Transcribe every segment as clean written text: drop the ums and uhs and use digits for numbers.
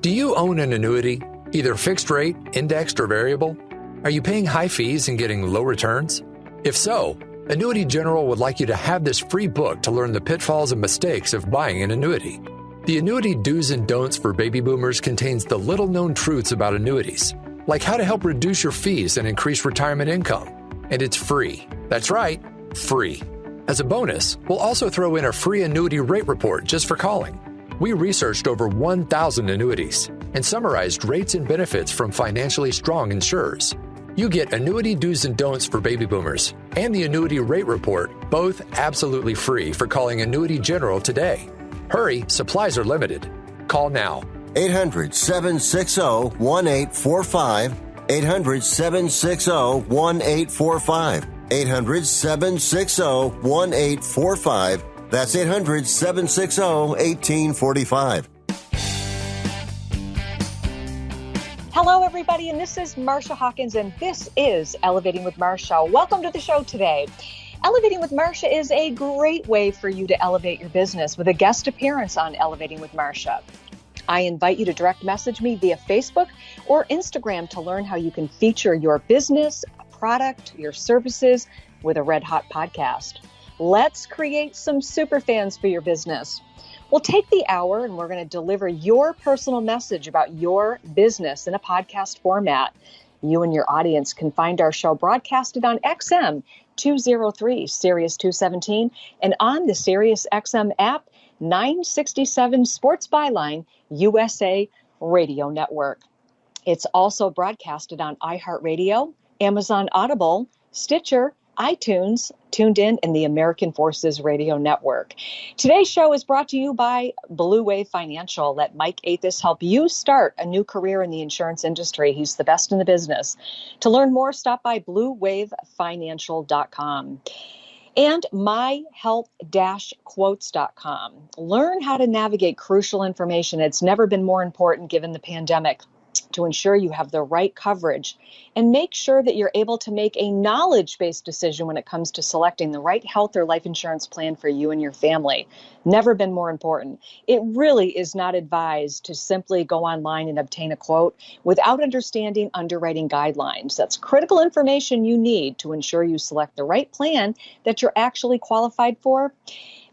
Do you own an annuity, either fixed rate, indexed, or variable? Are you paying high fees and getting low returns? If so, Annuity General would like you to have this free book to learn the pitfalls and mistakes of buying an annuity. The Annuity Do's and Don'ts for Baby Boomers contains the little-known truths about annuities, like how to help reduce your fees and increase retirement income. And it's free. That's right, free. As a bonus, we'll also throw in a free annuity rate report just for calling. We researched over 1,000 annuities and summarized rates and benefits from financially strong insurers. You get Annuity Do's and Don'ts for Baby Boomers and the Annuity Rate Report, both absolutely free for calling Annuity General today. Hurry, supplies are limited. Call now. 800-760-1845. 800-760-1845. 800-760-1845. That's 800-760-1845. Hello, everybody, and this is Marcia Hawkins, and this is Elevating with Marcia. Welcome to the show today. Elevating with Marcia is a great way for you to elevate your business with a guest appearance on Elevating with Marcia. I invite you to direct message me via Facebook or Instagram to learn how you can feature your business, product, your services with a red-hot podcast. Let's create some super fans for your business. We'll take the hour and we're going to deliver your personal message about your business in a podcast format. You and your audience can find our show broadcasted on XM 203, Sirius 217, and on the Sirius XM app, 967 Sports Byline, USA Radio Network. It's also broadcasted on iHeartRadio, Amazon Audible, Stitcher, iTunes, Tuned In, and the American Forces Radio Network. Today's show is brought to you by Blue Wave Financial. Let Mike Athis help you start a new career in the insurance industry. He's the best in the business. To learn more, stop by bluewavefinancial.com. And myhealth-quotes.com. Learn how to navigate crucial information. It's never been more important given the pandemic to ensure you have the right coverage and make sure that you're able to make a knowledge-based decision when it comes to selecting the right health or life insurance plan for you and your family. Never been more important. It really is not advised to simply go online and obtain a quote without understanding underwriting guidelines. That's critical information you need to ensure you select the right plan that you're actually qualified for.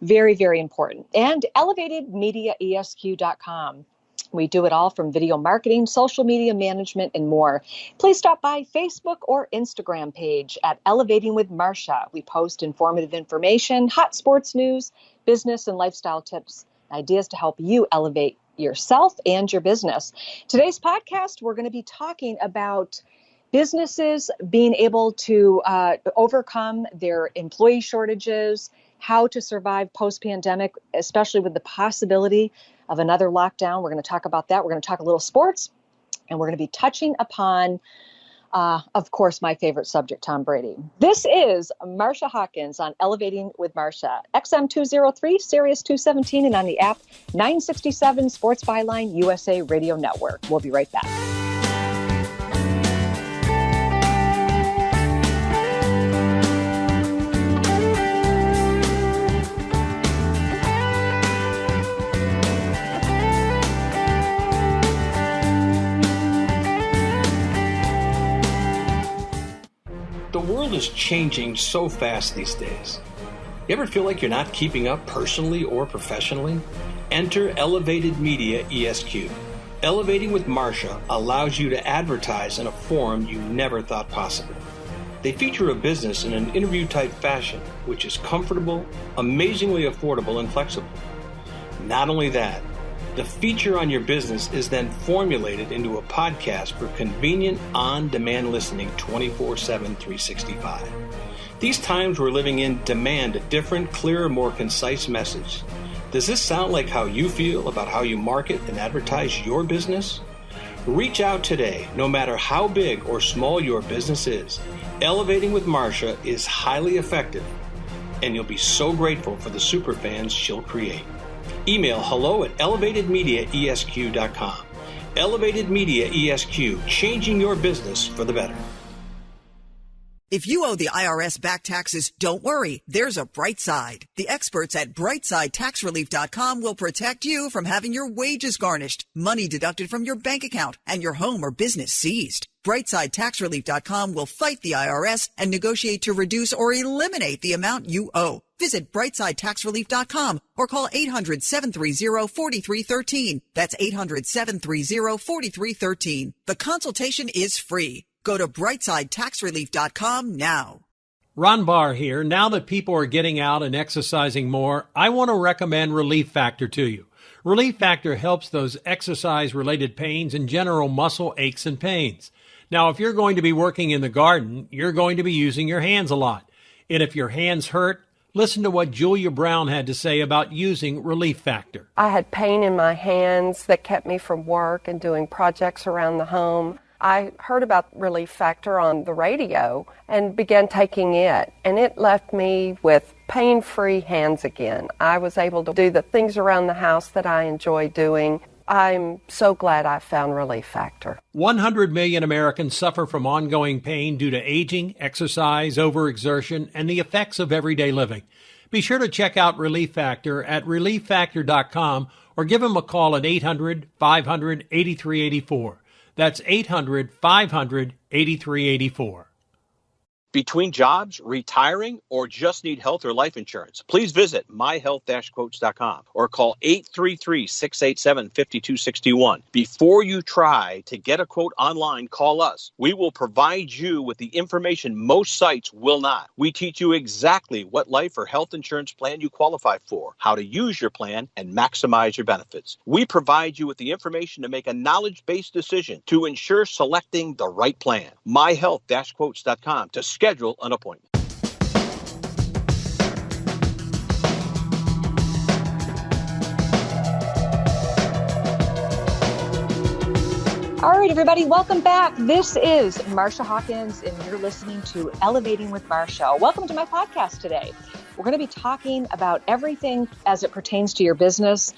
Very, very important. And elevatedmediaesq.com. We do it all from video marketing, social media management, and more. Please stop by Facebook or Instagram page at Elevating with Marcia. We post informative information, hot sports news, business and lifestyle tips, ideas to help you elevate yourself and your business. Today's podcast, we're going to be talking about businesses being able to overcome their employee shortages, how to survive post-pandemic, especially with the possibility of another lockdown. We're going to talk about that. We're going to talk a little sports, and we're going to be touching upon, of course, my favorite subject, Tom Brady. This is Marcia Hawkins on Elevating with Marcia, XM 203, Sirius 217, and on the app 967 Sports Byline, USA Radio Network. We'll be right back. The world is changing so fast these days. You ever feel like you're not keeping up personally or professionally? Enter Elevated Media ESQ. Elevating with Marcia allows you to advertise in a forum you never thought possible. They feature a business in an interview-type fashion, which is comfortable, amazingly affordable, and flexible. Not only that, the feature on your business is then formulated into a podcast for convenient, on-demand listening 24/7, 365. These times we're living in demand a different, clearer, more concise message. Does this sound like how you feel about how you market and advertise your business? Reach out today, no matter how big or small your business is. Elevating with Marcia is highly effective, and you'll be so grateful for the superfans she'll create. Email hello@elevatedmediaesq.com. Elevated Media ESQ, changing your business for the better. If you owe the IRS back taxes, don't worry. There's a bright side. The experts at brightsidetaxrelief.com will protect you from having your wages garnished, money deducted from your bank account, and your home or business seized. brightsidetaxrelief.com will fight the IRS and negotiate to reduce or eliminate the amount you owe. Visit brightsidetaxrelief.com or call 800-730-4313. That's 800-730-4313. The consultation is free. Go to brightsidetaxrelief.com now. Ron Barr here. Now that people are getting out and exercising more, I want to recommend Relief Factor to you. Relief Factor helps those exercise-related pains and general muscle aches and pains. Now, if you're going to be working in the garden, you're going to be using your hands a lot. And if your hands hurt, listen to what Julia Brown had to say about using Relief Factor. I had pain in my hands that kept me from work and doing projects around the home. I heard about Relief Factor on the radio and began taking it, and it left me with pain-free hands again. I was able to do the things around the house that I enjoy doing. I'm so glad I found Relief Factor. 100 million Americans suffer from ongoing pain due to aging, exercise, overexertion, and the effects of everyday living. Be sure to check out Relief Factor at relieffactor.com or give them a call at 800-500-8384. That's 800-500-8384. Between jobs, retiring, or just need health or life insurance, please visit myhealth-quotes.com or call 833-687-5261. Before you try to get a quote online, call us. We will provide you with the information most sites will not. We teach you exactly what life or health insurance plan you qualify for, how to use your plan, and maximize your benefits. We provide you with the information to make a knowledge-based decision to ensure selecting the right plan. myhealth-quotes.com to schedule an appointment. All right, everybody, welcome back. This is Marcia Hawkins, and you're listening to Elevating with Marcia. Welcome to my podcast today. We're going to be talking about everything as it pertains to your business,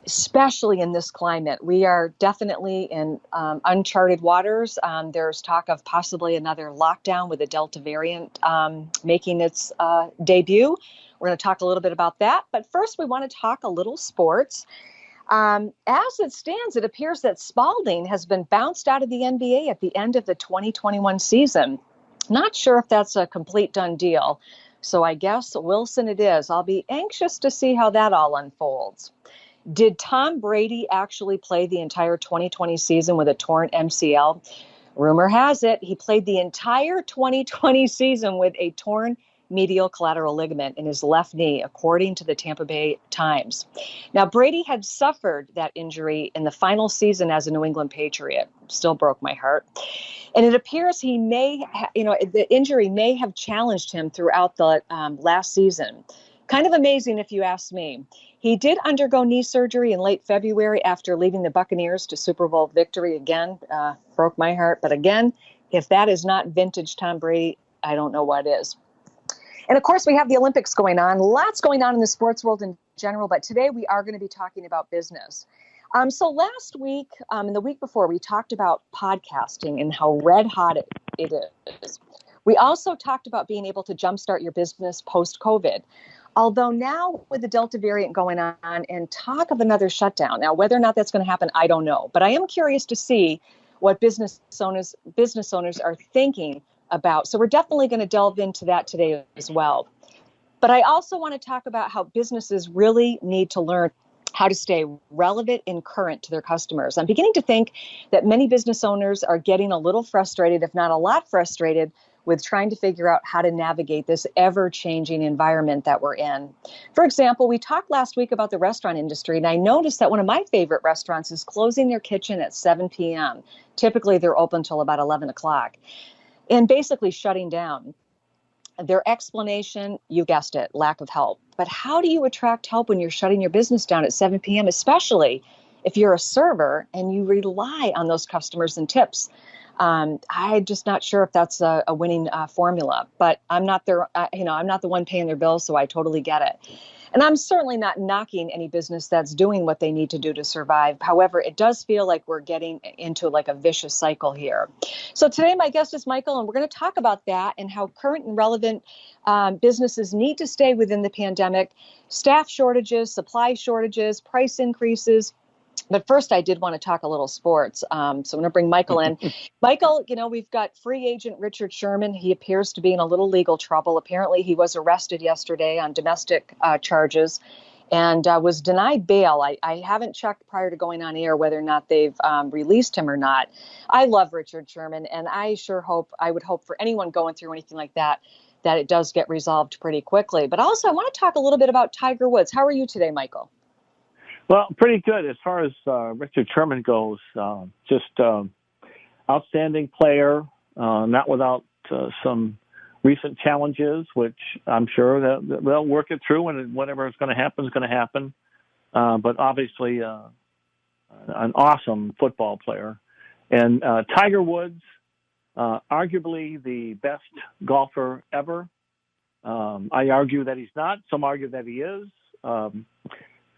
especially in this climate. We are definitely in uncharted waters. There's talk of possibly another lockdown with the Delta variant making its debut. We're going to talk a little bit about that. But first, we want to talk a little sports. As it stands, it appears that Spalding has been bounced out of the NBA at the end of the 2021 season. Not sure if that's a complete done deal. So I guess Wilson it is. I'll be anxious to see how that all unfolds. Did Tom Brady actually play the entire 2020 season with a torn MCL? Rumor has it he played the entire 2020 season with a torn medial collateral ligament in his left knee, according to the Tampa Bay Times. Now, Brady had suffered that injury in the final season as a New England Patriot. Still broke my heart. And it appears he may, the injury may have challenged him throughout the last season. Kind of amazing if you ask me. He did undergo knee surgery in late February after leading the Buccaneers to Super Bowl victory. Again, broke my heart. But again, if that is not vintage Tom Brady, I don't know what is. And of course, we have the Olympics going on. Lots going on in the sports world in general. But today we are going to be talking about business. So last week and the week before, we talked about podcasting and how red hot it is. We also talked about being able to jumpstart your business post-COVID. Although now with the Delta variant going on and talk of another shutdown, now whether or not that's going to happen, I don't know. But I am curious to see what business owners are thinking about. So we're definitely going to delve into that today as well. But I also want to talk about how businesses really need to learn how to stay relevant and current to their customers. I'm beginning to think that many business owners are getting a little frustrated, if not a lot frustrated, with trying to figure out how to navigate this ever-changing environment that we're in. For example, we talked last week about the restaurant industry, and I noticed that one of my favorite restaurants is closing their kitchen at 7 p.m. Typically, they're open until about 11 o'clock, and basically shutting down. Their explanation, you guessed it, lack of help. But how do you attract help when you're shutting your business down at 7 p.m., especially if you're a server and you rely on those customers and tips? I'm just not sure if that's a winning formula, but I'm not I'm not the one paying their bills, so I totally get it. And I'm certainly not knocking any business that's doing what they need to do to survive. However, it does feel like we're getting into like a vicious cycle here. So today, my guest is Michael, and we're going to talk about that and how current and relevant businesses need to stay within the pandemic, staff shortages, supply shortages, price increases. But first, I did want to talk a little sports. So I'm going to bring Michael in. Michael, we've got free agent Richard Sherman. He appears to be in a little legal trouble. Apparently, he was arrested yesterday on domestic charges and was denied bail. I haven't checked prior to going on air whether or not they've released him or not. I love Richard Sherman, and I would hope for anyone going through anything like that it does get resolved pretty quickly. But also, I want to talk a little bit about Tiger Woods. How are you today, Michael? Well, pretty good as far as Richard Sherman goes. Just outstanding player, not without some recent challenges, which I'm sure that they'll work it through, and whatever is going to happen is going to happen. But obviously, an awesome football player. And Tiger Woods, arguably the best golfer ever. I argue that he's not. Some argue that he is.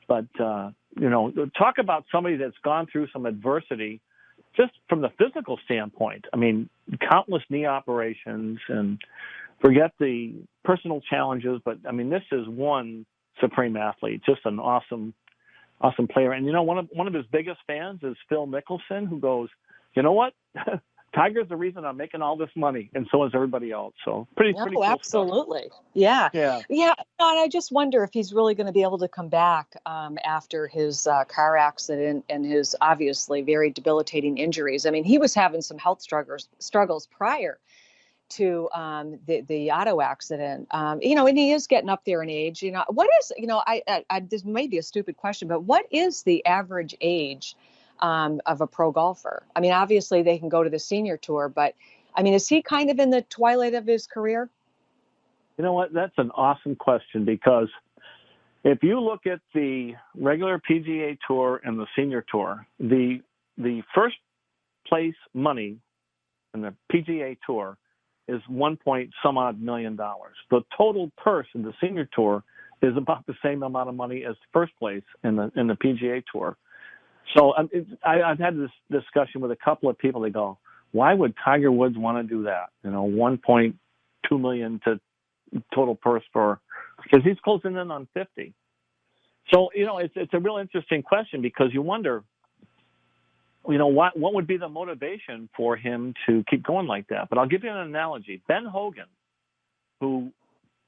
But, talk about somebody that's gone through some adversity just from the physical standpoint. I mean, countless knee operations, and forget the personal challenges. But, I mean, this is one supreme athlete, just an awesome player. And, one of his biggest fans is Phil Mickelson, who goes, you know what? Tiger's the reason I'm making all this money, and so is everybody else. So pretty cool absolutely. Stuff. Yeah. Yeah. And I just wonder if he's really going to be able to come back after his car accident and his obviously very debilitating injuries. I mean, he was having some health struggles prior to the auto accident. And he is getting up there in age. What is, this may be a stupid question, but what is the average age of a pro golfer? I mean, obviously they can go to the senior tour, but I mean, is he kind of in the twilight of his career? You know what? That's an awesome question, because if you look at the regular PGA Tour and the senior tour, the first place money in the PGA Tour is $1 odd million. The total purse in the senior tour is about the same amount of money as first place in the PGA Tour. So I've had this discussion with a couple of people. They go, why would Tiger Woods want to do that? $1.2 million to total purse because he's closing in on 50. So, it's a real interesting question, because you wonder, what would be the motivation for him to keep going like that? But I'll give you an analogy. Ben Hogan, who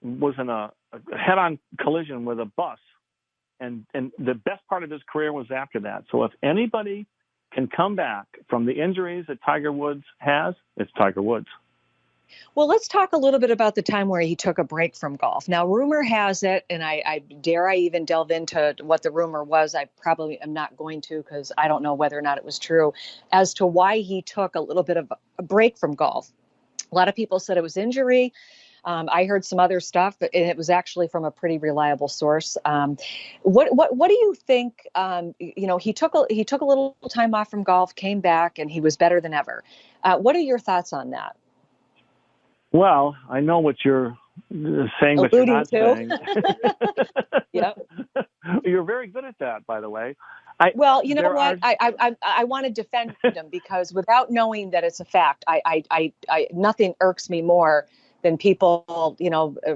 was in a head-on collision with a bus, and the best part of his career was after that. So if anybody can come back from the injuries that Tiger Woods has, it's Tiger Woods. Well, let's talk a little bit about the time where he took a break from golf. Now, rumor has it, and I dare I even delve into what the rumor was. I probably am not going to, because I don't know whether or not it was true, as to why he took a little bit of a break from golf. A lot of people said it was injury. I heard some other stuff, but it was actually from a pretty reliable source. What do you think? He took a little time off from golf, came back, and he was better than ever. What are your thoughts on that? Well, I know what you're saying, but you're not saying. Yep. You're very good at that, by the way. I want to defend him, because without knowing that it's a fact, I nothing irks me more than people,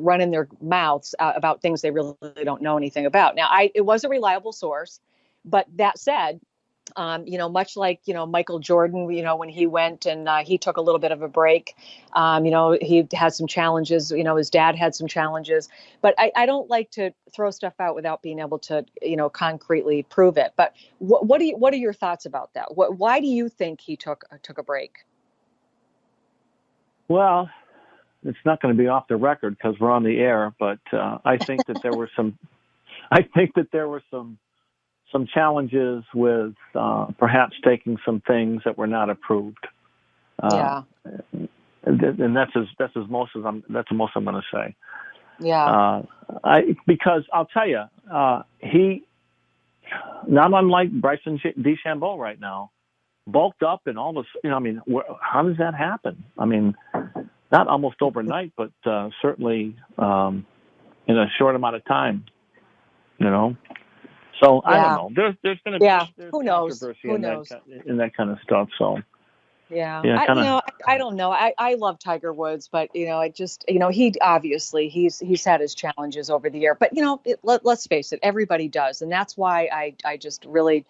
running their mouths about things they really don't know anything about. Now, it was a reliable source, but that said, much like, Michael Jordan, when he went and he took a little bit of a break, he had some challenges, his dad had some challenges, but I don't like to throw stuff out without being able to, concretely prove it. But what are your thoughts about that? Why do you think he took a break? Well, it's not going to be off the record because we're on the air, but I think that there were some challenges with perhaps taking some things that were not approved. And that's the most I'm going to say. Yeah. Because I'll tell you, he, not unlike Bryson DeChambeau right now, bulked up and all this. How does that happen? I mean, not almost overnight, but certainly in a short amount of time. So I Yeah. don't know. There's going to be there's Who knows? controversy Who in knows? that kind of stuff. So Yeah. yeah, I don't know. I love Tiger Woods, but I just he obviously he's had his challenges over the year. But let's face it, everybody does, and that's why I just really.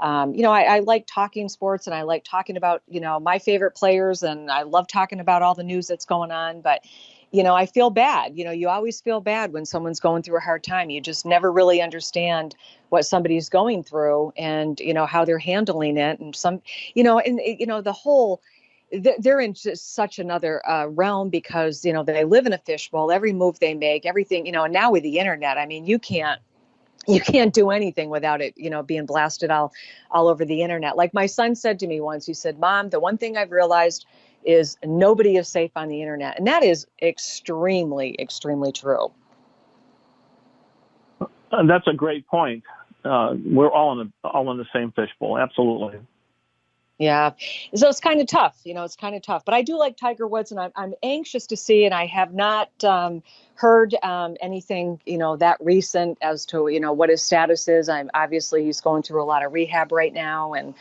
I like talking sports, and I like talking about, my favorite players, and I love talking about all the news that's going on. But, I feel bad. You always feel bad when someone's going through a hard time. You just never really understand what somebody's going through and, how they're handling it. And the whole, they're in just such another realm because, they live in a fishbowl. Every move they make, everything, and now with the internet, I mean, you can't do anything without it, being blasted all over the internet. Like my son said to me once, he said, "Mom, the one thing I've realized is nobody is safe on the internet." And that is extremely, extremely true. that's a great point. We're all in the same fishbowl. Absolutely. Yeah. So it's kind of tough, it's kind of tough, but I do like Tiger Woods, and I'm anxious to see, and I have not heard anything, that recent as to, what his status is. Obviously he's going through a lot of rehab right now, and,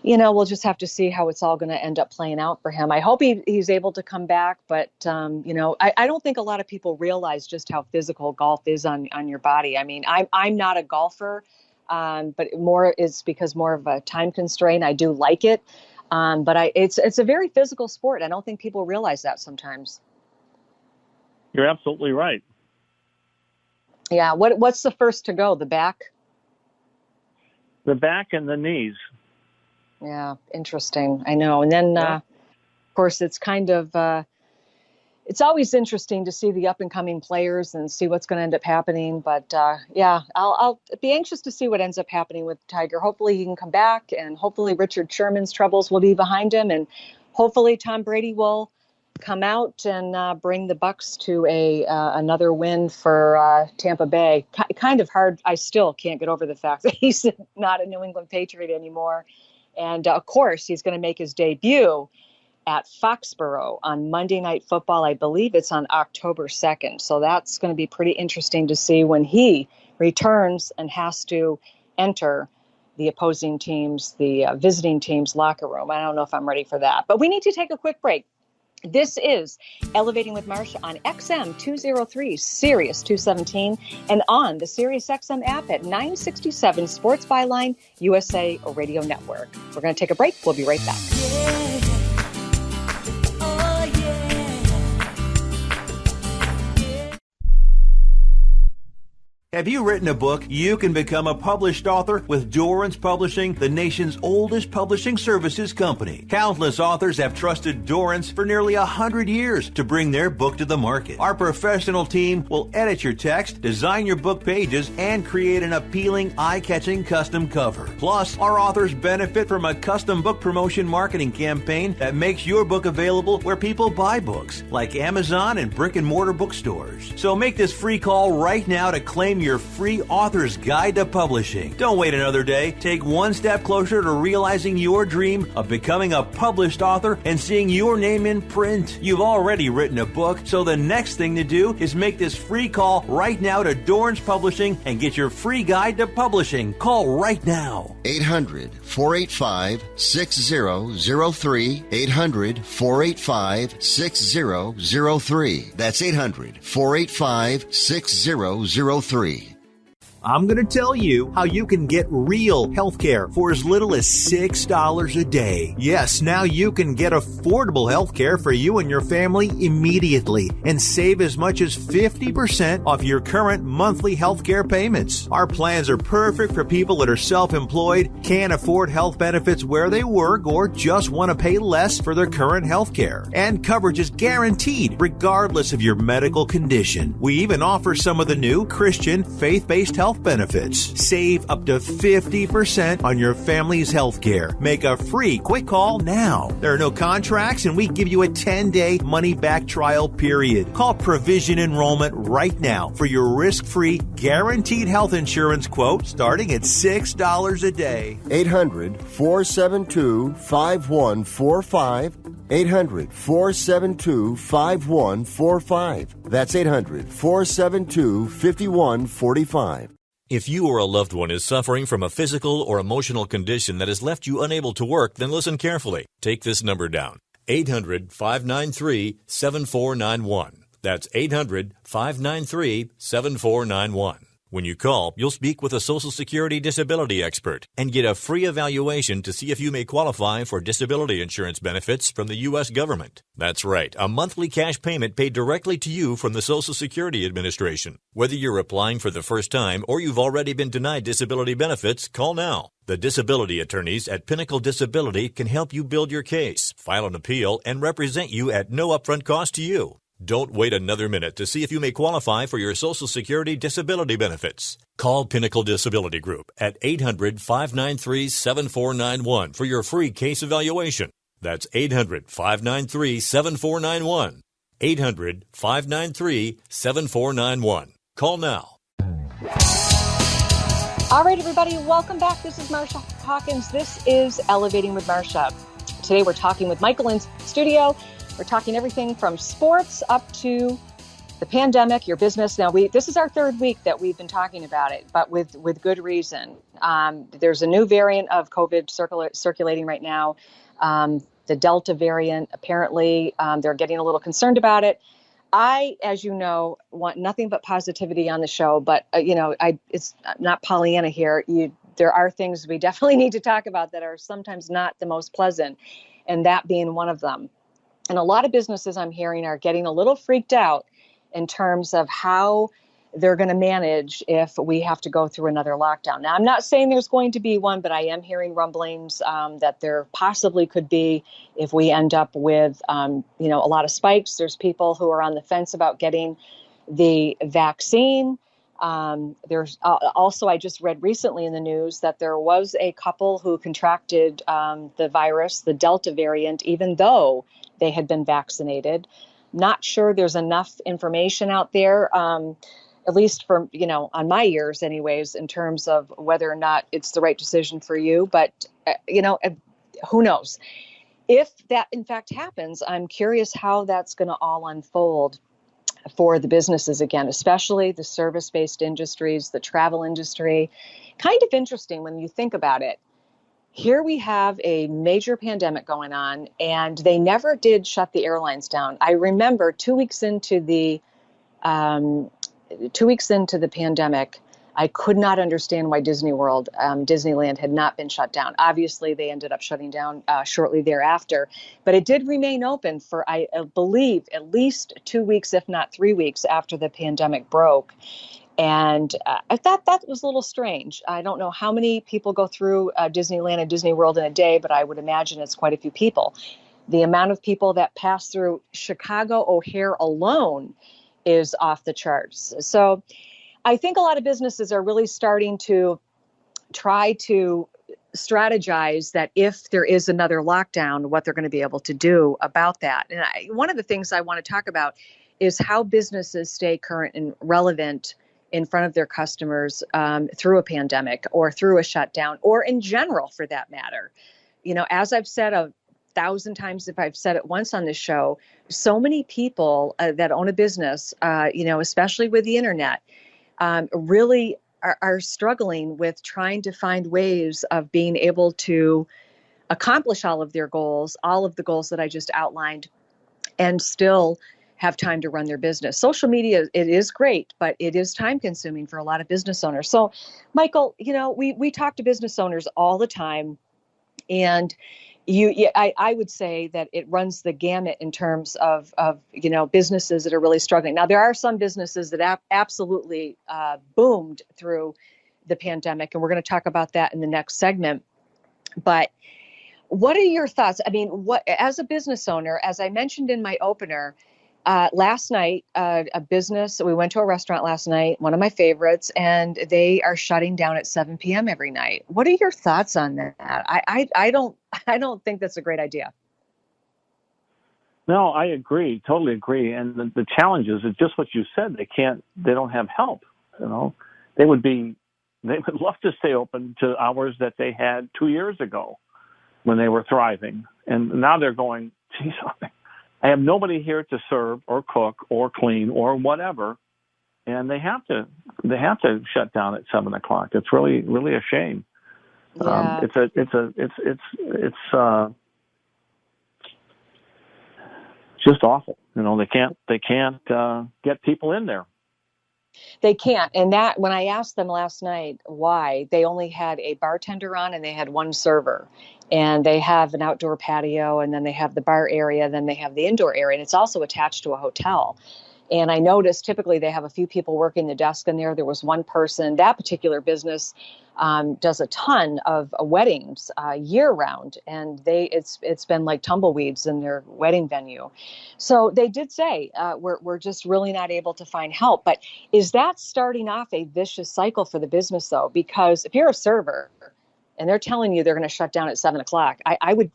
we'll just have to see how it's all going to end up playing out for him. I hope he's able to come back, but, I don't think a lot of people realize just how physical golf is on your body. I mean, I'm not a golfer. But more is because more of a time constraint. I do like it, but it's a very physical sport. I don't think people realize that sometimes. You're absolutely right. Yeah. What's the first to go? The back? The back and the knees. Yeah. Interesting. I know. And then, of course, it's kind of. It's always interesting to see the up and coming players and see what's going to end up happening. But I'll be anxious to see what ends up happening with Tiger. Hopefully he can come back, and hopefully Richard Sherman's troubles will be behind him, and hopefully Tom Brady will come out and bring the Bucs to another win for Tampa Bay. Kind of hard. I still can't get over the fact that he's not a New England Patriot anymore, and of course he's going to make his debut at Foxborough on Monday Night Football. I believe it's on October 2nd. So that's going to be pretty interesting to see when he returns and has to enter the opposing team's, the visiting team's locker room. I don't know if I'm ready for that, but we need to take a quick break. This is Elevating with Marcia on XM 203, Sirius 217, and on the Sirius XM app at 967 Sports Byline USA Radio Network. We're going to take a break. We'll be right back. Have you written a book? You can become a published author with Dorrance Publishing, the nation's oldest publishing services company. Countless authors have trusted Dorrance for nearly 100 years to bring their book to the market. Our professional team will edit your text, design your book pages, and create an appealing, eye-catching custom cover. Plus, our authors benefit from a custom book promotion marketing campaign that makes your book available where people buy books, like Amazon and brick-and-mortar bookstores. So make this free call right now to claim your free author's guide to publishing. Don't wait another day. Take one step closer to realizing your dream of becoming a published author and seeing your name in print. You've already written a book, so the next thing to do is make this free call right now to Dorrance Publishing and get your free guide to publishing. Call right now. 800-485-6003. 800-485-6003. That's 800-485-6003. I'm going to tell you how you can get real health care for as little as $6 a day. Yes, now you can get affordable health care for you and your family immediately and save as much as 50% off your current monthly health care payments. Our plans are perfect for people that are self-employed, can't afford health benefits where they work, or just want to pay less for their current health care. And coverage is guaranteed regardless of your medical condition. We even offer some of the new Christian faith-based health benefits. Save up to 50% on your family's health care. Make a free quick call now. There are no contracts, and we give you a 10-day money-back trial period. Call Provision Enrollment right now for your risk-free, guaranteed health insurance quote starting at $6 a day. 800-472-5145. 800-472-5145. That's 800-472-5145. If you or a loved one is suffering from a physical or emotional condition that has left you unable to work, then listen carefully. Take this number down. 800-593-7491. That's 800-593-7491. When you call, you'll speak with a Social Security disability expert and get a free evaluation to see if you may qualify for disability insurance benefits from the U.S. government. That's right, a monthly cash payment paid directly to you from the Social Security Administration. Whether you're applying for the first time or you've already been denied disability benefits, call now. The disability attorneys at Pinnacle Disability can help you build your case, file an appeal, and represent you at no upfront cost to you. Don't wait another minute to see if you may qualify for your Social Security disability benefits. Call Pinnacle Disability Group at 800-593-7491 for your free case evaluation. That's 800-593-7491. 800-593-7491. Call now. All right, everybody, welcome back. This is Marcia Hawkins. This is Elevating with Marcia. Today we're talking with Michael in studio. We're talking everything from sports up to the pandemic, your business. Now, this is our third week that we've been talking about it, but with good reason. There's a new variant of COVID circulating right now, the Delta variant. Apparently, they're getting a little concerned about it. I, as you know, want nothing but positivity on the show, but it's not Pollyanna here. There are things we definitely need to talk about that are sometimes not the most pleasant, and that being one of them. And a lot of businesses I'm hearing are getting a little freaked out in terms of how they're going to manage if we have to go through another lockdown. Now, I'm not saying there's going to be one, but I am hearing rumblings that there possibly could be if we end up with, a lot of spikes. There's people who are on the fence about getting the vaccine. There's also, I just read recently in the news that there was a couple who contracted the virus, the Delta variant, even though they had been vaccinated. Not sure there's enough information out there, at least for, on my ears anyways, in terms of whether or not it's the right decision for you. But, who knows? If that in fact happens, I'm curious how that's going to all unfold for the businesses again, especially the service-based industries, the travel industry. Kind of interesting when you think about it. Here we have a major pandemic going on, and they never did shut the airlines down. I remember 2 weeks into the pandemic, I could not understand why Disneyland had not been shut down. Obviously, they ended up shutting down shortly thereafter, but it did remain open for, I believe, at least 2 weeks, if not 3 weeks after the pandemic broke. And I thought that was a little strange. I don't know how many people go through Disneyland and Disney World in a day, but I would imagine it's quite a few people. The amount of people that pass through Chicago O'Hare alone is off the charts. So I think a lot of businesses are really starting to try to strategize that if there is another lockdown, what they're going to be able to do about that. And one of the things I want to talk about is how businesses stay current and relevant in front of their customers through a pandemic or through a shutdown, or in general, for that matter. As I've said 1,000 times, if I've said it once on this show, so many people that own a business, especially with the internet, really are struggling with trying to find ways of being able to accomplish all of their goals, all of the goals that I just outlined, and still have time to run their business. Social media, it is great, but it is time consuming for a lot of business owners. So, Michael, we talk to business owners all the time, and I would say that it runs the gamut in terms of businesses that are really struggling. Now, there are some businesses that absolutely boomed through the pandemic, and we're going to talk about that in the next segment. But what are your thoughts? I mean, as a business owner, as I mentioned in my opener, last night, we went to a restaurant last night, one of my favorites, and they are shutting down at 7 p.m. every night. What are your thoughts on that? I don't think that's a great idea. No, I agree, totally agree. And the challenge is just what you said. They don't have help. They would love to stay open to hours that they had 2 years ago when they were thriving. And now they're going, geez, I have nobody here to serve or cook or clean or whatever. and they have to shut down at 7 o'clock. It's really a shame. Yeah. It's just awful. They can't get people in there. They can't. And that, when I asked them last night why, they only had a bartender on and they had one server. And they have an outdoor patio, and then they have the bar area, then they have the indoor area, and it's also attached to a hotel. And I noticed typically they have a few people working the desk in there. There was one person. That particular business does a ton of weddings year round, and it's been like tumbleweeds in their wedding venue. So they did say we're just really not able to find help. But is that starting off a vicious cycle for the business, though? Because if you're a server and they're telling you they're going to shut down at 7 o'clock, I would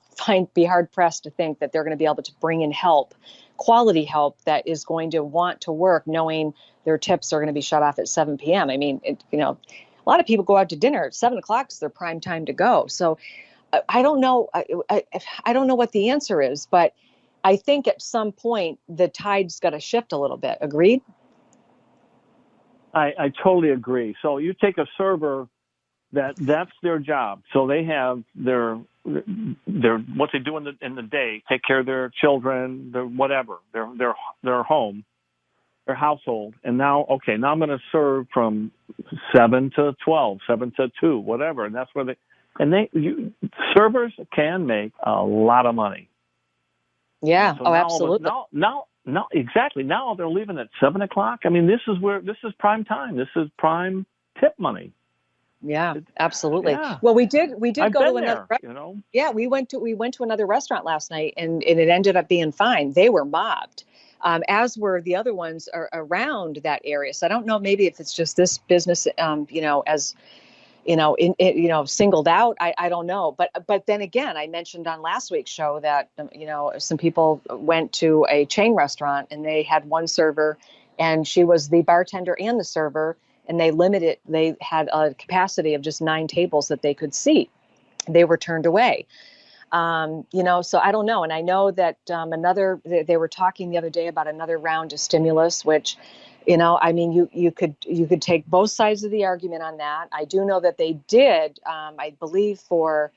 be hard pressed to think that they're going to be able to bring in help, quality help that is going to want to work, knowing their tips are going to be shut off at 7 p.m. I mean, a lot of people go out to dinner at 7 o'clock is their prime time to go. So I don't know. I don't know what the answer is, but I think at some point the tide's got to shift a little bit. Agreed? I totally agree. So you take a server that's their job. So they have their what they do in the day, take care of their children, their whatever, their home, their household. And now I'm going to serve from 7 to 12, 7 to 2, whatever. And that's where servers can make a lot of money. Yeah. So absolutely. Now, exactly. Now they're leaving at 7 o'clock. I mean, this is prime time. This is prime tip money. Yeah, absolutely. Yeah. Well, we did I've go been to another. There, Yeah, we went to another restaurant last night, and it ended up being fine. They were mobbed, as were the other ones around that area. So I don't know, maybe if it's just this business, as singled out. I don't know. But then again, I mentioned on last week's show that some people went to a chain restaurant and they had one server, and she was the bartender and the server. And they had a capacity of just 9 tables that they could seat. They were turned away. So I don't know. And I know that they were talking the other day about another round of stimulus, which, you could take both sides of the argument on that. I do know that they did, I believe for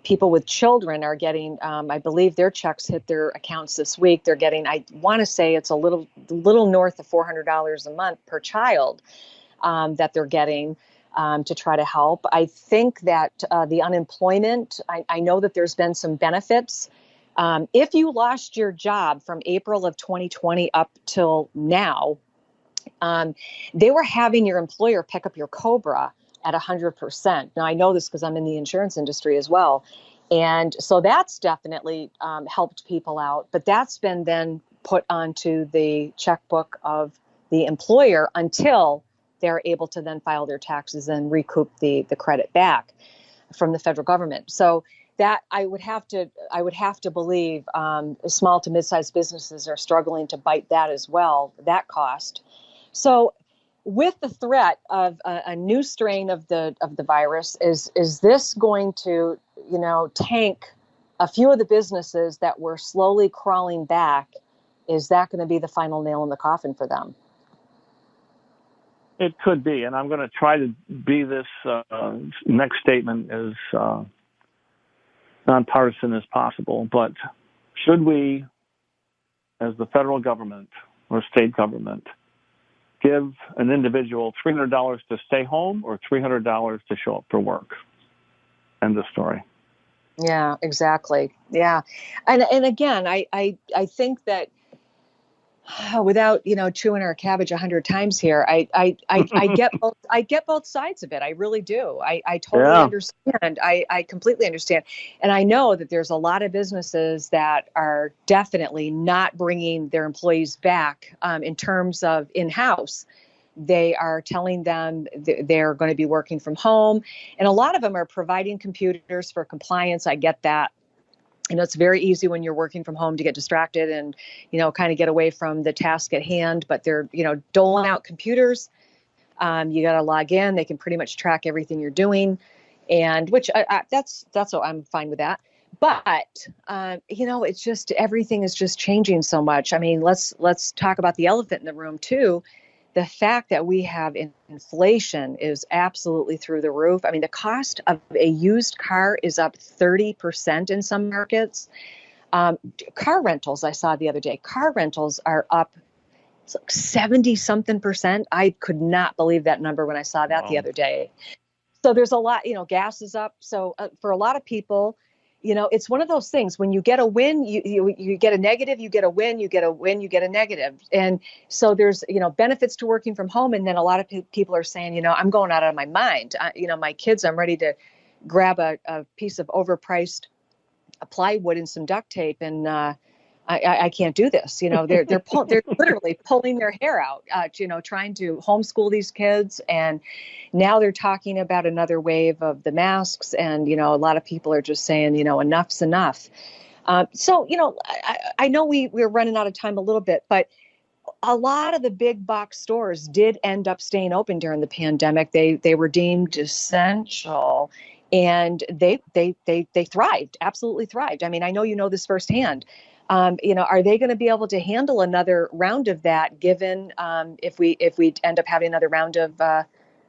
people with children are getting, I believe their checks hit their accounts this week. They're getting, I want to say it's a little north of $400 a month per child that they're getting to try to help. I think that the unemployment, I know that there's been some benefits. If you lost your job from April of 2020 up till now, they were having your employer pick up your COBRA at 100%. Now, I know this because I'm in the insurance industry as well. And so that's definitely helped people out. But that's been then put onto the checkbook of the employer until they're able to then file their taxes and recoup the credit back from the federal government. So that I would have to believe small to mid-sized businesses are struggling to bite that as well, that cost. So with the threat of a new strain of the virus, is this going to, tank a few of the businesses that were slowly crawling back? Is that going to be the final nail in the coffin for them? It could be, and I'm going to try to be this next statement as nonpartisan as possible. But should we, as the federal government or state government, give an individual $300 to stay home or $300 to show up for work? End of story. Yeah, exactly. Yeah. And again, I think that without, chewing our cabbage 100 times here, I get both sides of it. I really do. I totally understand. I completely understand. And I know that there's a lot of businesses that are definitely not bringing their employees back in terms of in-house. They are telling them they're going to be working from home. And a lot of them are providing computers for compliance. I get that. It's very easy when you're working from home to get distracted and, kind of get away from the task at hand. But they're, doling out computers. You got to log in. They can pretty much track everything you're doing. And which that's what I'm fine with that. But, it's just everything is just changing so much. I mean, let's talk about the elephant in the room, too. the fact that we have inflation is absolutely through the roof. I mean, the cost of a used car is up 30% in some markets. Car rentals, I saw the other day, car rentals are up 70 something percent. I could not believe that number when I saw that the other day. So there's a lot, gas is up. So for a lot of people, it's one of those things. When you get a win, you get a negative, you get a win, you get a win, you get a negative. And so there's, benefits to working from home. And then a lot of people are saying, I'm going out of my mind. My kids, I'm ready to grab a piece of overpriced plywood and some duct tape. And I can't do this. They're literally pulling their hair out, trying to homeschool these kids. And now they're talking about another wave of the masks. And, a lot of people are just saying, enough's enough. So, I know we're running out of time a little bit, but a lot of the big box stores did end up staying open during the pandemic. They were deemed essential. And they thrived, absolutely thrived. I mean, I know you know this firsthand. Are they going to be able to handle another round of that? Given if we end up having another round of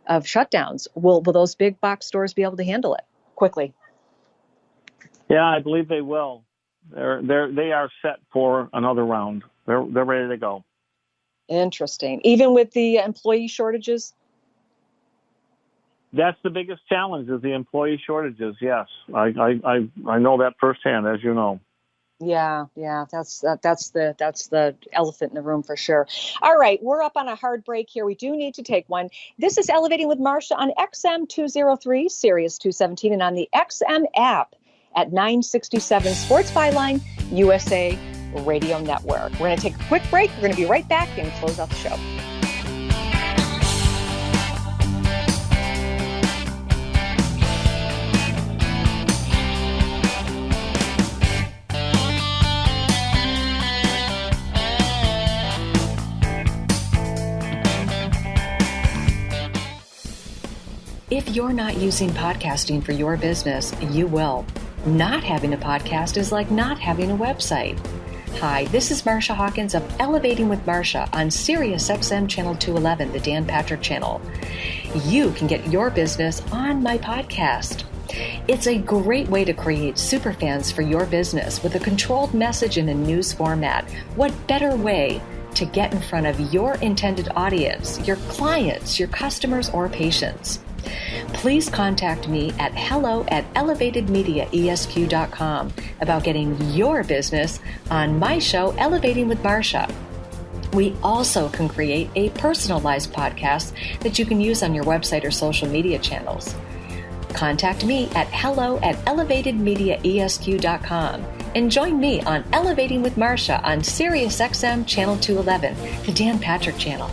shutdowns, will those big box stores be able to handle it quickly? Yeah, I believe they will. They are set for another round. They're ready to go. Interesting. Even with the employee shortages. That's the biggest challenge is the employee shortages. Yes, I know that firsthand, as you know. Yeah, that's the elephant in the room for sure. All right, we're up on a hard break here. We do need to take one. This is Elevating with Marcia on XM 203, Sirius 217, and on the XM app at 967 Sports Byline, USA Radio Network. We're going to take a quick break. We're going to be right back and close out the show. If you're not using podcasting for your business, you will. Not having a podcast is like not having a website. Hi, this is Marcia Hawkins of Elevating with Marcia on Sirius XM Channel 211, the Dan Patrick Channel. You can get your business on my podcast. It's a great way to create superfans for your business with a controlled message in a news format. What better way to get in front of your intended audience, your clients, your customers, or patients? Please contact me at hello@elevatedmediaesq.com about getting your business on my show, Elevating with Marcia. We also can create a personalized podcast that you can use on your website or social media channels. Contact me at hello@elevatedmediaesq.com and join me on Elevating with Marcia on Sirius XM Channel 211, the Dan Patrick Channel.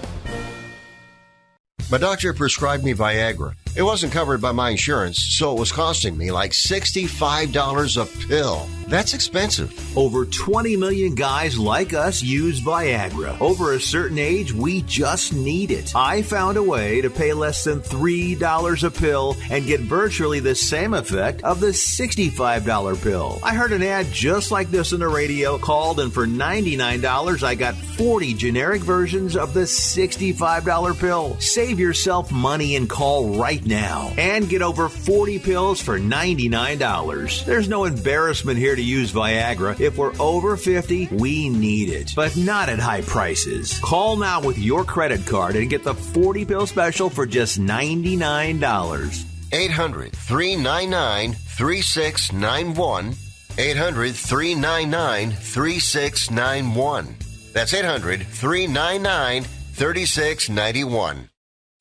My doctor prescribed me Viagra. It wasn't covered by my insurance, so it was costing me like $65 a pill. That's expensive. Over 20 million guys like us use Viagra. Over a certain age, we just need it. I found a way to pay less than $3 a pill and get virtually the same effect of the $65 pill. I heard an ad just like this on the radio, called, and for $99, I got 40 generic versions of the $65 pill. Save yourself money and call right now and get over 40 pills for $99. There's no embarrassment here to use Viagra. If we're over 50, we need it, but not at high prices. Call now with your credit card and get the 40 pill special for just $99. 800-399-3691. 800-399-3691. That's 800-399-3691.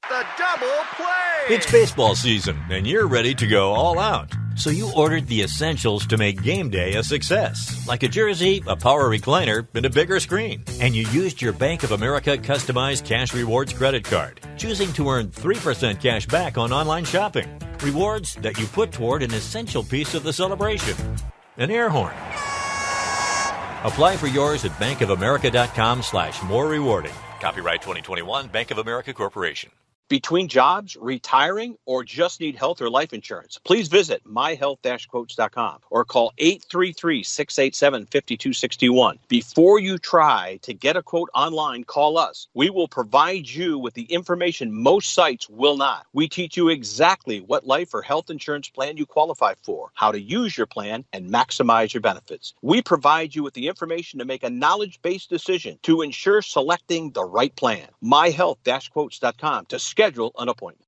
The double play! It's baseball season, and you're ready to go all out. So you ordered the essentials to make game day a success, like a jersey, a power recliner, and a bigger screen. And you used your Bank of America customized cash rewards credit card, choosing to earn 3% cash back on online shopping. Rewards that you put toward an essential piece of the celebration, an air horn. Apply for yours at bankofamerica.com/more rewarding. Copyright 2021, Bank of America Corporation. Between jobs, retiring, or just need health or life insurance, please visit myhealth-quotes.com or call 833-687-5261. Before you try to get a quote online, call us. We will provide you with the information most sites will not. We teach you exactly what life or health insurance plan you qualify for, how to use your plan, and maximize your benefits. We provide you with the information to make a knowledge-based decision to ensure selecting the right plan. myhealth-quotes.com to schedule an appointment.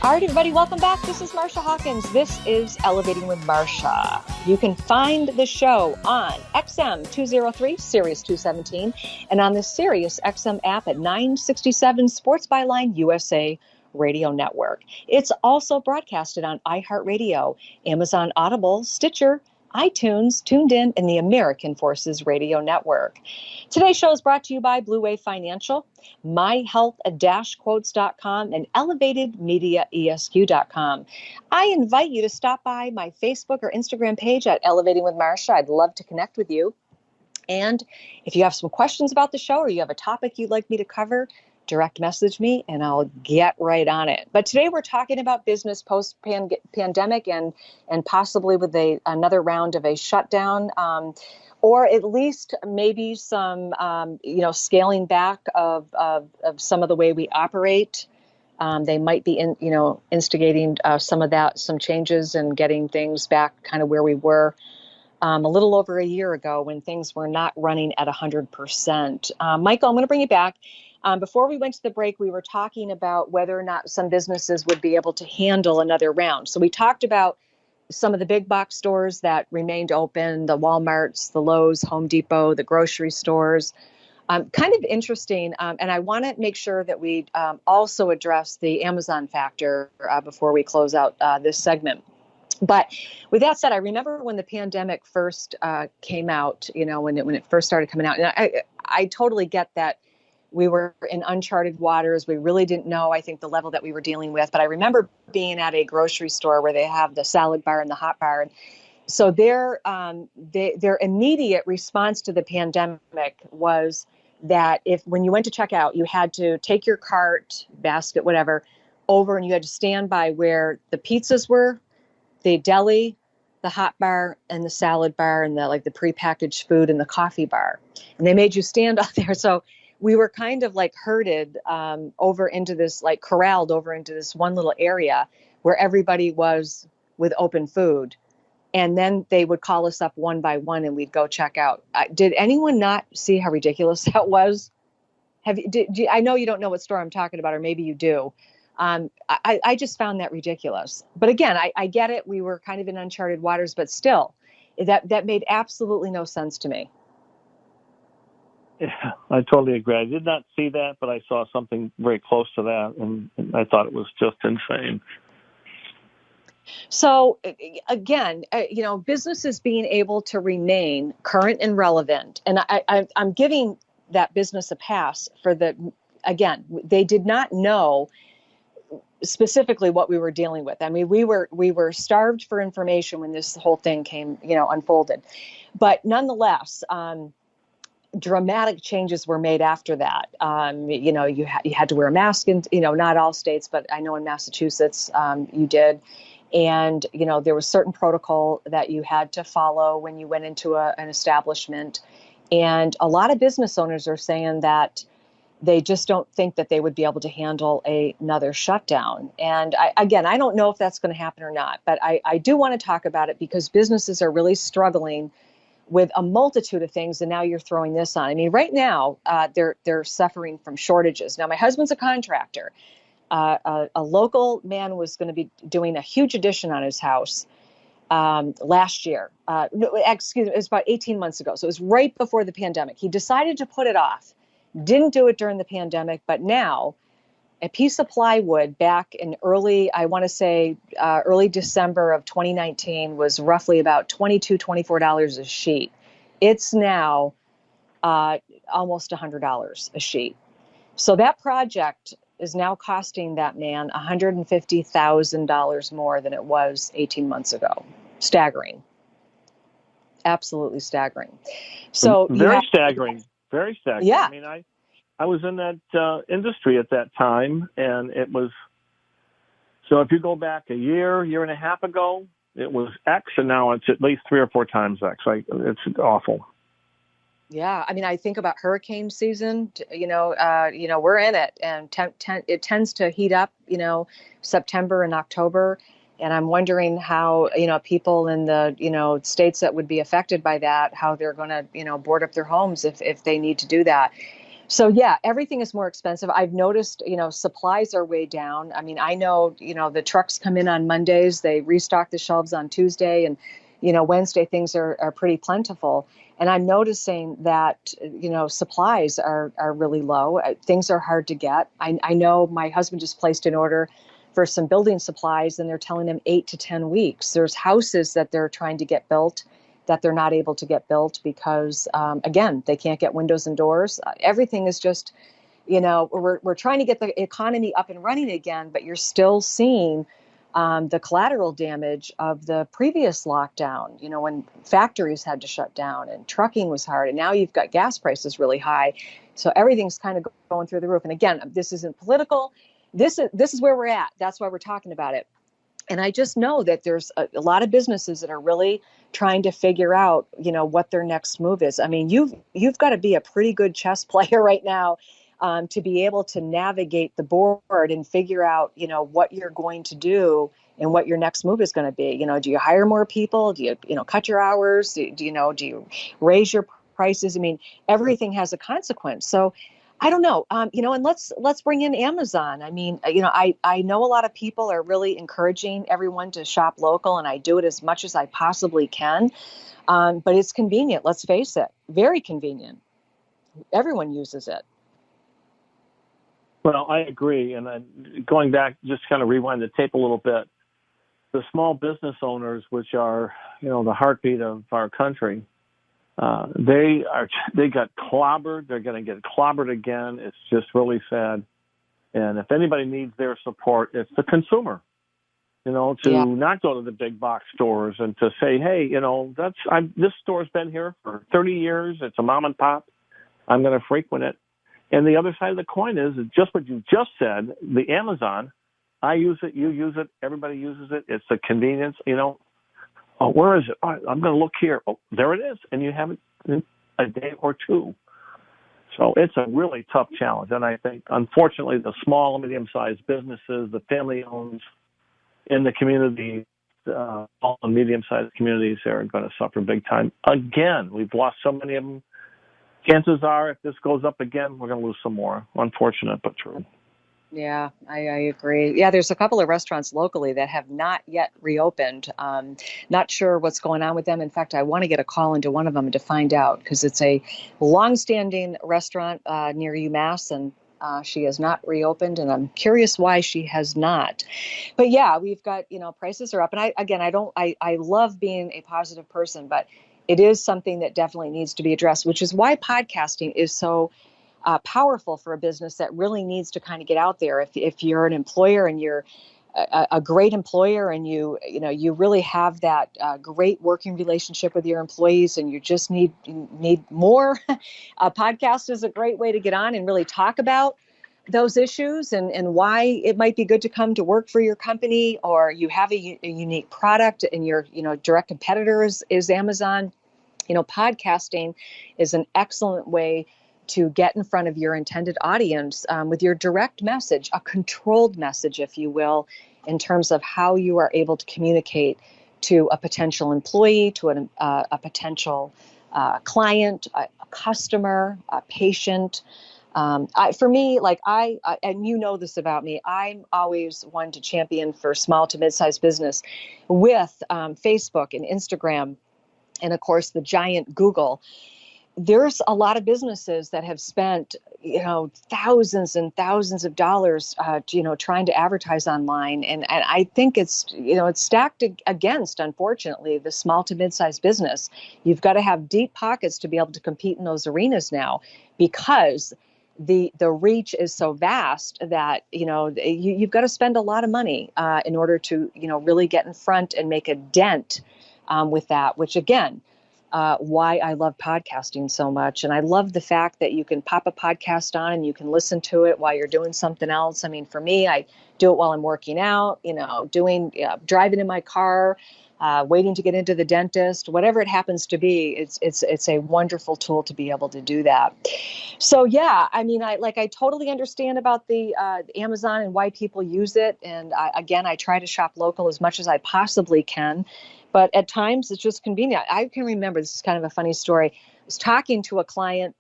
All right, everybody, welcome back. This is Marcia Hawkins. This is Elevating with Marcia. You can find the show on XM 203, Sirius 217, and on the Sirius XM app at 967 Sports Byline USA Radio Network. It's also broadcasted on iHeartRadio, Amazon Audible, Stitcher, iTunes, TuneIn, and the American Forces Radio Network. Today's show is brought to you by Blue Wave Financial, myhealth-quotes.com, and elevatedmediaesq.com. I invite you to stop by my Facebook or Instagram page at Elevating with Marcia. I'd love to connect with you. And if you have some questions about the show or you have a topic you'd like me to cover, direct message me and I'll get right on it. But today we're talking about business post-pandemic and possibly with another round of a shutdown, or at least maybe some scaling back of some of the way we operate. They might be instigating some changes and getting things back kind of where we were a little over a year ago when things were not running at 100%. Michael, I'm going to bring you back. Before we went to the break, we were talking about whether or not some businesses would be able to handle another round. So we talked about some of the big box stores that remained open, the Walmarts, the Lowe's, Home Depot, the grocery stores. Kind of interesting. And I want to make sure that we also address the Amazon factor before we close out this segment. But with that said, I remember when the pandemic first came out, when it first started coming out, and I totally get that we were in uncharted waters. We really didn't know, I think, the level that we were dealing with. But I remember being at a grocery store where they have the salad bar and the hot bar. And so their immediate response to the pandemic was that when you went to check out, you had to take your cart, basket, whatever, over, and you had to stand by where the pizzas were, the deli, the hot bar, and the salad bar, and the prepackaged food and the coffee bar. And they made you stand out there. So we were kind of herded over into this, corralled over into this one little area where everybody was with open food. And then they would call us up one by one and we'd go check out. Did anyone not see how ridiculous that was? I know you don't know what store I'm talking about, or maybe you do. I just found that ridiculous. But again, I get it. We were kind of in uncharted waters, but still, that made absolutely no sense to me. Yeah, I totally agree. I did not see that, but I saw something very close to that, and I thought it was just insane. So again, businesses being able to remain current and relevant, and I'm giving that business a pass for they did not know specifically what we were dealing with. I mean, we were starved for information when this whole thing came, unfolded. But nonetheless, dramatic changes were made after that. You had to wear a mask in, not all states, but I know in Massachusetts you did. And, there was certain protocol that you had to follow when you went into an establishment. And a lot of business owners are saying that they just don't think that they would be able to handle another shutdown. And I don't know if that's going to happen or not, but I do want to talk about it because businesses are really struggling with a multitude of things. And now you're throwing this on. I mean, right now, they're suffering from shortages. Now, my husband's a contractor. A local man was going to be doing a huge addition on his house last year. It was about 18 months ago. So it was right before the pandemic. He decided to put it off. Didn't do it during the pandemic, but now a piece of plywood back in early December of 2019 was roughly about $22, $24 a sheet. It's now almost $100 a sheet. So that project is now costing that man $150,000 more than it was 18 months ago. Staggering. Absolutely staggering. So very staggering. Yeah. I mean, I was in that industry at that time, and it was, so if you go back a year and a half ago, it was X, and now it's at least 3 or 4 times X. It's awful. Yeah, I mean, I think about hurricane season. We're in it, and it tends to heat up. September and October, and I'm wondering how people in the states that would be affected by that, how they're going to board up their homes if they need to do that. So yeah, everything is more expensive. I've noticed, supplies are way down. I mean, I know, the trucks come in on Mondays, they restock the shelves on Tuesday, and, Wednesday things are pretty plentiful. And I'm noticing that, supplies are really low. Things are hard to get. I know my husband just placed an order for some building supplies, and they're telling him 8 to 10 weeks. There's houses that they're trying to get built that they're not able to get built because, again, they can't get windows and doors. Everything is just, we're trying to get the economy up and running again, but you're still seeing the collateral damage of the previous lockdown, when factories had to shut down and trucking was hard. And now you've got gas prices really high. So everything's kind of going through the roof. And again, this isn't political. This is where we're at. That's why we're talking about it. And I just know that there's a lot of businesses that are really trying to figure out, what their next move is. I mean, you've got to be a pretty good chess player right now to be able to navigate the board and figure out, what you're going to do and what your next move is going to be. Do you hire more people? Do you, cut your hours? Do you raise your prices? I mean, everything has a consequence. So I don't know, and let's bring in Amazon. I mean, I know a lot of people are really encouraging everyone to shop local, and I do it as much as I possibly can. But it's convenient. Let's face it, very convenient. Everyone uses it. Well, I agree. And going back, just kind of rewind the tape a little bit. The small business owners, which are, the heartbeat of our country, they got clobbered. They're going to get clobbered again. It's just really sad. And if anybody needs their support, it's the consumer, not go to the big box stores and to say, hey, this store's been here for 30 years. It's a mom and pop. I'm going to frequent it. And the other side of the coin is just what you just said, the Amazon. I use it. You use it. Everybody uses it. It's the convenience, Oh, where is it? Oh, I'm going to look here. Oh, there it is. And you have it in a day or two. So it's a really tough challenge. And I think, unfortunately, the small and medium-sized businesses, the family-owned in the community, small and medium-sized communities are going to suffer big time. Again, we've lost so many of them. Chances are, if this goes up again, we're going to lose some more. Unfortunate, but true. Yeah, I agree. Yeah, there's a couple of restaurants locally that have not yet reopened. Not sure what's going on with them. In fact, I want to get a call into one of them to find out because it's a longstanding restaurant near UMass, and she has not reopened, and I'm curious why she has not. But yeah, we've got, prices are up. And I love being a positive person, but it is something that definitely needs to be addressed, which is why podcasting is so powerful for a business that really needs to kind of get out there. If you're an employer and you're a great employer and you really have that great working relationship with your employees and you just need more, a podcast is a great way to get on and really talk about those issues and why it might be good to come to work for your company, or you have a unique product and your direct competitor is Amazon. Podcasting is an excellent way to get in front of your intended audience with your direct message, a controlled message, if you will, in terms of how you are able to communicate to a potential employee, to a potential client, a customer, a patient. For me, and you know this about me, I'm always one to champion for small to mid-sized business with Facebook and Instagram and, of course, the giant Google. there's a lot of businesses that have spent, thousands and thousands of dollars, trying to advertise online. And I think it's stacked against, unfortunately, the small to mid-sized business. You've got to have deep pockets to be able to compete in those arenas now, because the reach is so vast that, you've got to spend a lot of money in order to, really get in front and make a dent with that, which again, why I love podcasting so much. And I love the fact that you can pop a podcast on and you can listen to it while you're doing something else. I mean, for me, I do it while I'm working out, driving in my car, waiting to get into the dentist, whatever it happens to be. It's a wonderful tool to be able to do that. So, yeah, I mean, I totally understand about the Amazon and why people use it. And I try to shop local as much as I possibly can. But at times it's just convenient. I can remember, this is kind of a funny story. I was talking to a client,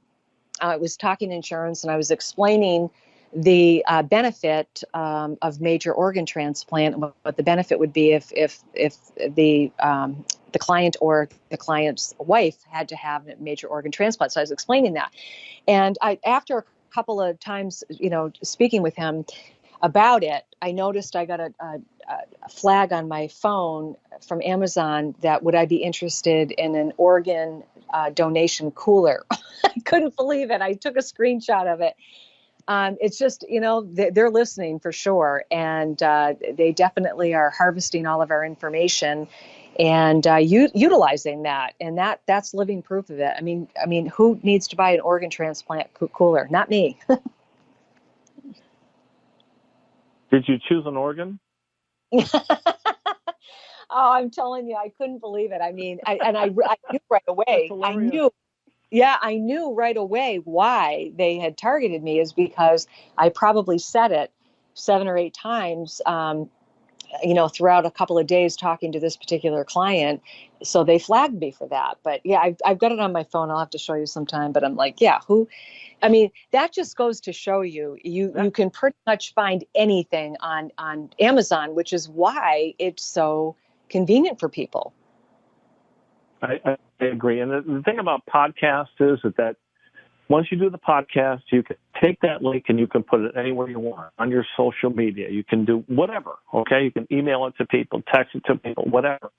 I was talking insurance, and I was explaining the benefit of major organ transplant, what the benefit would be if the client or the client's wife had to have a major organ transplant. So I was explaining that. And after a couple of times, speaking with him about it, I noticed I got a flag on my phone from Amazon that would I be interested in an organ donation cooler. I couldn't believe it. I took a screenshot of it. It's just, they're listening for sure. And they definitely are harvesting all of our information and utilizing that. And that's living proof of it. I mean, who needs to buy an organ transplant cooler? Not me. Did you choose an organ? Oh, I'm telling you, I couldn't believe it. I mean, I knew right away. I knew right away why they had targeted me, is because I probably said it 7 or 8 times, throughout a couple of days talking to this particular client. So they flagged me for that. But yeah, I've got it on my phone. I'll have to show you sometime. But I'm like, yeah, that just goes to show you can pretty much find anything on Amazon, which is why it's so convenient for people. I agree. And the thing about podcasts is that once you do the podcast, you can take that link and you can put it anywhere you want on your social media. You can do whatever, okay? You can email it to people, text it to people, whatever.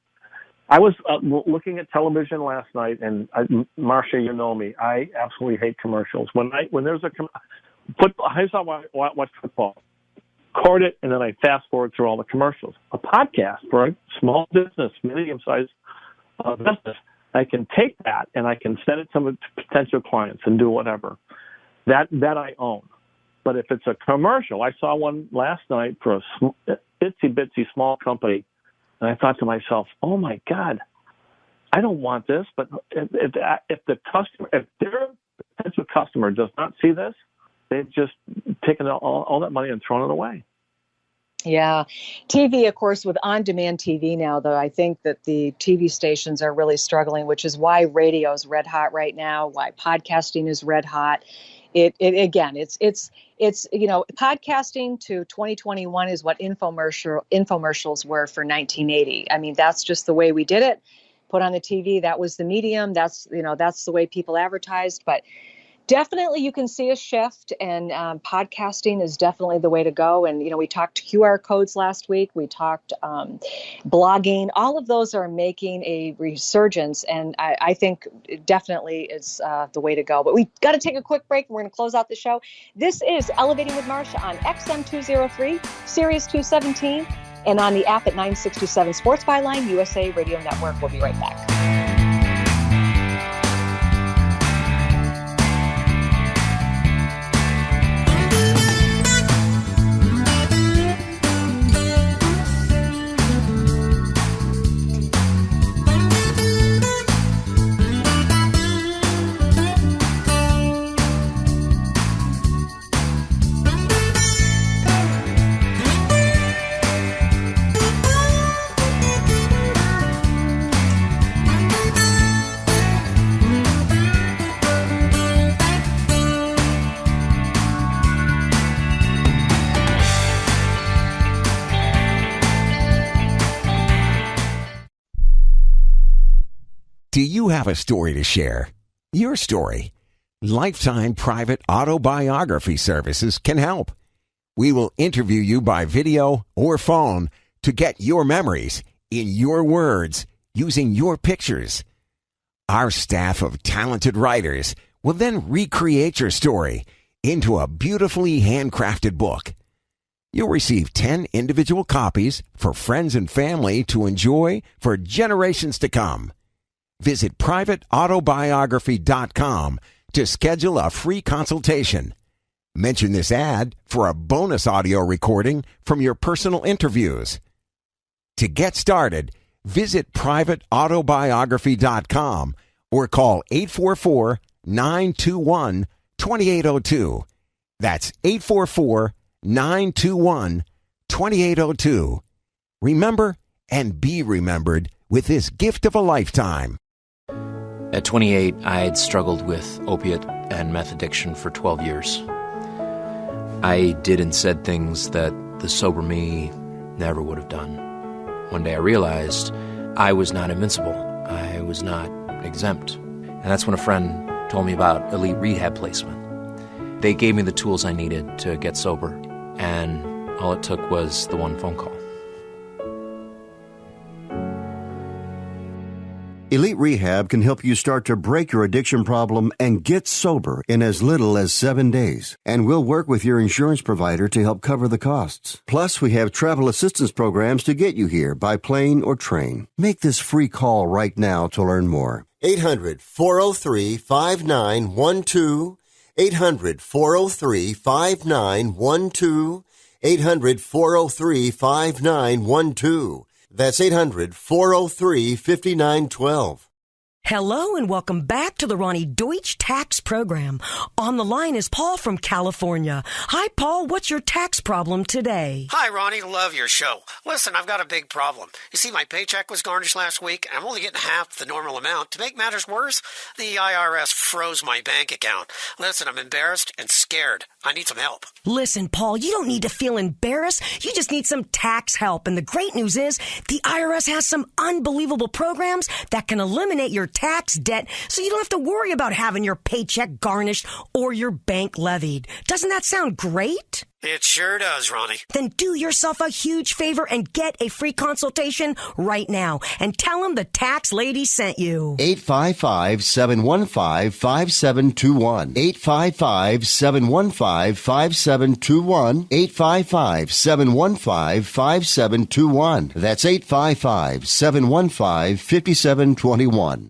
I was looking at television last night, and Marcia, you know me, I absolutely hate commercials. When there's here's how I watch football. Record it, and then I fast forward through all the commercials. A podcast for a small business, medium-sized business, I can take that and I can send it to potential clients and do whatever. That I own. But if it's a commercial, I saw one last night for a itsy-bitsy small company, and I thought to myself, oh, my God, I don't want this. But if their potential customer does not see this, they've just taken all that money and thrown it away. Yeah. TV, of course, with on-demand TV now, though, I think that the TV stations are really struggling, which is why radio is red hot right now, why podcasting is red hot. It's podcasting to 2021 is what infomercials were for 1980. I mean, that's just the way we did it. Put on the TV, that was the medium. That's the way people advertised. But definitely you can see a shift, and podcasting is definitely the way to go. And, we talked QR codes last week. We talked blogging. All of those are making a resurgence, and I think it definitely is the way to go. But we got to take a quick break, and we're going to close out the show. This is Elevating with Marcia on XM 203, Sirius 217, and on the app at 9627 Sports Byline, USA Radio Network. We'll be right back. Do you have a story to share? your story. Lifetime Private Autobiography Services can help. We will interview you by video or phone to get your memories in your words using your pictures. Our staff of talented writers will then recreate your story into a beautifully handcrafted book. You'll receive 10 individual copies for friends and family to enjoy for generations to come. Visit privateautobiography.com to schedule a free consultation. Mention this ad for a bonus audio recording from your personal interviews. To get started, visit privateautobiography.com or call 844-921-2802. That's 844-921-2802. Remember and be remembered with this gift of a lifetime. At 28, I had struggled with opiate and meth addiction for 12 years. I did and said things that the sober me never would have done. One day I realized I was not invincible. I was not exempt. And that's when a friend told me about elite rehab placement. They gave me the tools I needed to get sober, and all it took was the one phone call. Elite Rehab can help you start to break your addiction problem and get sober in as little as 7 days. And we'll work with your insurance provider to help cover the costs. Plus, we have travel assistance programs to get you here by plane or train. Make this free call right now to learn more. 800-403-5912. 800-403-5912. 800-403-5912. That's 800-403-5912. Hello and welcome back to the Ronnie Deutsch Tax Program. On the line is Paul from California. Hi, Paul. What's your tax problem today? Hi, Ronnie. Love your show. Listen, I've got a big problem. You see, my paycheck was garnished last week, and I'm only getting half the normal amount. To make matters worse, the IRS froze my bank account. Listen, I'm embarrassed and scared. I need some help. Listen, Paul, you don't need to feel embarrassed. You just need some tax help. And the great news is the IRS has some unbelievable programs that can eliminate your tax debt so you don't have to worry about having your paycheck garnished or your bank levied. Doesn't that sound great? It sure does, Ronnie. Then do yourself a huge favor and get a free consultation right now and tell them the tax lady sent you. 855-715-5721. 855-715-5721. 855-715-5721. That's 855-715-5721.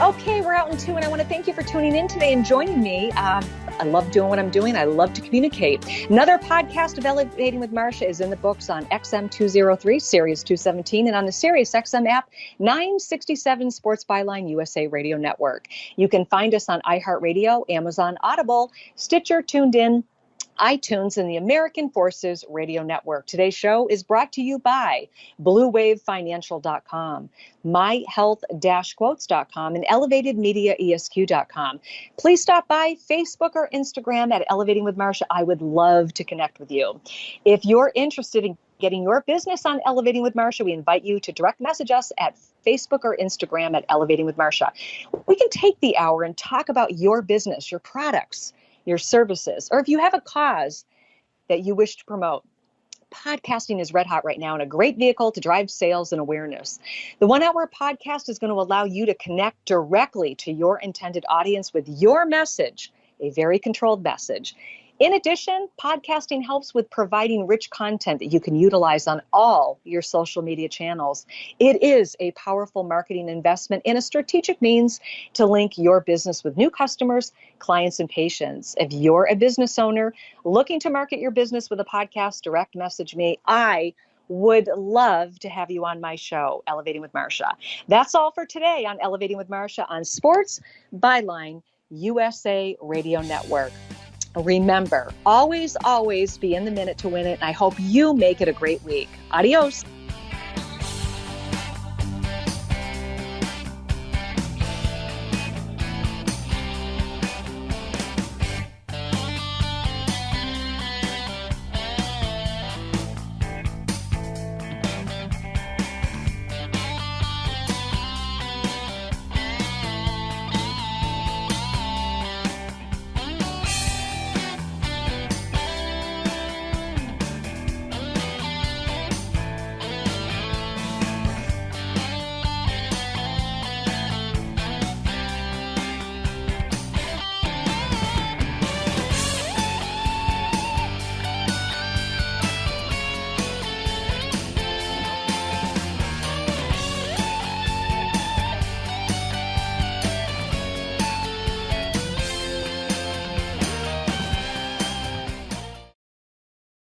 Okay, we're out in two, and I want to thank you for tuning in today and joining me. I love doing what I'm doing. I love to communicate. Another podcast of Elevating with Marcia is in the books on XM203, Sirius 217, and on the Sirius XM app, 967 Sports Byline USA Radio Network. You can find us on iHeartRadio, Amazon Audible, Stitcher, Tuned In, iTunes, and the American Forces Radio Network. Today's show is brought to you by BlueWaveFinancial.com, MyHealth-Quotes.com, and ElevatedMediaESQ.com. Please stop by Facebook or Instagram at Elevating with Marcia. I would love to connect with you. If you're interested in getting your business on Elevating with Marcia, we invite you to direct message us at Facebook or Instagram at Elevating with Marcia. We can take the hour and talk about your business, your products, your services, or if you have a cause that you wish to promote. Podcasting is red hot right now and a great vehicle to drive sales and awareness. The 1 hour podcast is going to allow you to connect directly to your intended audience with your message, a very controlled message. In addition, podcasting helps with providing rich content that you can utilize on all your social media channels. It is a powerful marketing investment and a strategic means to link your business with new customers, clients, and patients. If you're a business owner looking to market your business with a podcast, direct message me. I would love to have you on my show, Elevating with Marcia. That's all for today on Elevating with Marcia on Sports Byline USA Radio Network. Remember, always, always be in the minute to win it. And I hope you make it a great week. Adios.